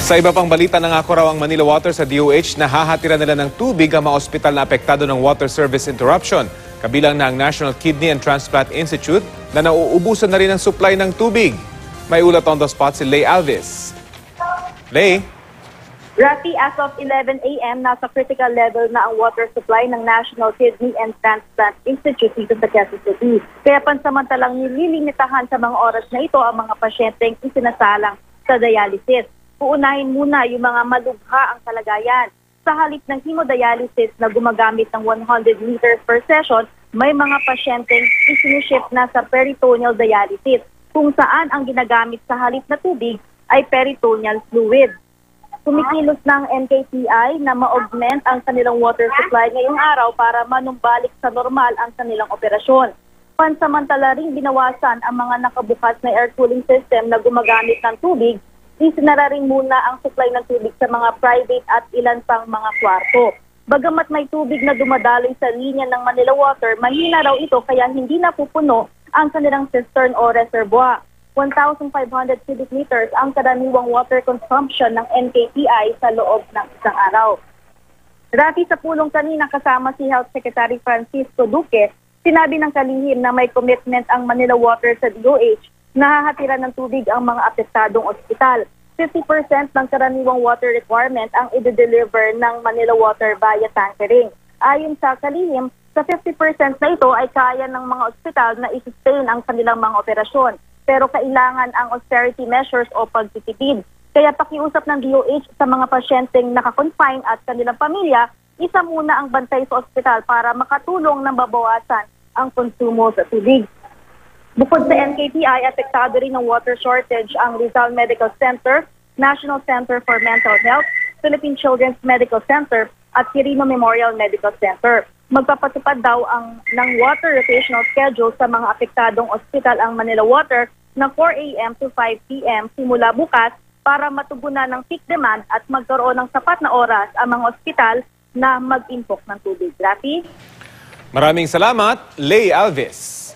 Sa iba pang balita, nangako raw ang Manila Water sa DOH na hahatiran nila ng tubig ang mga ospital na apektado ng water service interruption. Kabilang na ang National Kidney and Transplant Institute na nauubusan na rin ang supply ng tubig. May ulat on the spot si Lay Alves. Lay? Rafi, as of 11 a.m., nasa critical level na ang water supply ng National Kidney and Transplant Institute dito sa Quezon City. Kaya pansamantalang nililimitahan sa mga oras na ito ang mga pasyenteng isinasalang sa dialysis. Uunahin muna yung mga malubha ang kalagayan. Sa halip ng hemodialysis na gumagamit ng 100 liters per session, may mga pasyenteng isinushift na sa peritoneal dialysis, kung saan ang ginagamit sa halip na tubig ay peritoneal fluid. Kumikilos ng NKTI na ma-augment ang kanilang water supply ngayong araw para manumbalik sa normal ang kanilang operasyon. Pansamantala rin binawasan ang mga nakabukas na air cooling system na gumagamit ng tubig. Isinara rin muna ang supply ng tubig sa mga private at ilan pang mga kwarto. Bagamat may tubig na dumadaloy sa linya ng Manila Water, mahina raw ito kaya hindi napupuno ang kanilang cistern o reservoir. 1,500 cubic meters ang karaniwang water consumption ng NKTI sa loob ng isang araw. Rafi, sa pulong kanina kasama si Health Secretary Francisco Duque, sinabi ng kalihim na may commitment ang Manila Water sa DOH na hahatiran ng tubig ang mga apektadong ospital. 50% ng karaniwang water requirement ang i-deliver ng Manila Water via tankering. Ayon sa kalihim, sa 50% na ito ay kaya ng mga ospital na i-sustain ang kanilang mga operasyon. Pero kailangan ang austerity measures o pagtitipid. Kaya pakiusap ng DOH sa mga pasyenteng nakakonfine at kanilang pamilya, isa muna ang bantay sa ospital para makatulong na mabawasan ang konsumo sa tubig. Bukod sa NKTI, apektado rin ng water shortage ang Rizal Medical Center, National Center for Mental Health, Philippine Children's Medical Center at Quirino Memorial Medical Center. Magpapatupad daw ng water rotational schedule sa mga apektadong ospital ang Manila Water na 4 a.m. to 5 p.m. simula bukas para matugunan ng peak demand at magkaroon ng sapat na oras ang mga ospital na mag-impok ng tubig. Rafi? Maraming salamat, Lay Alves.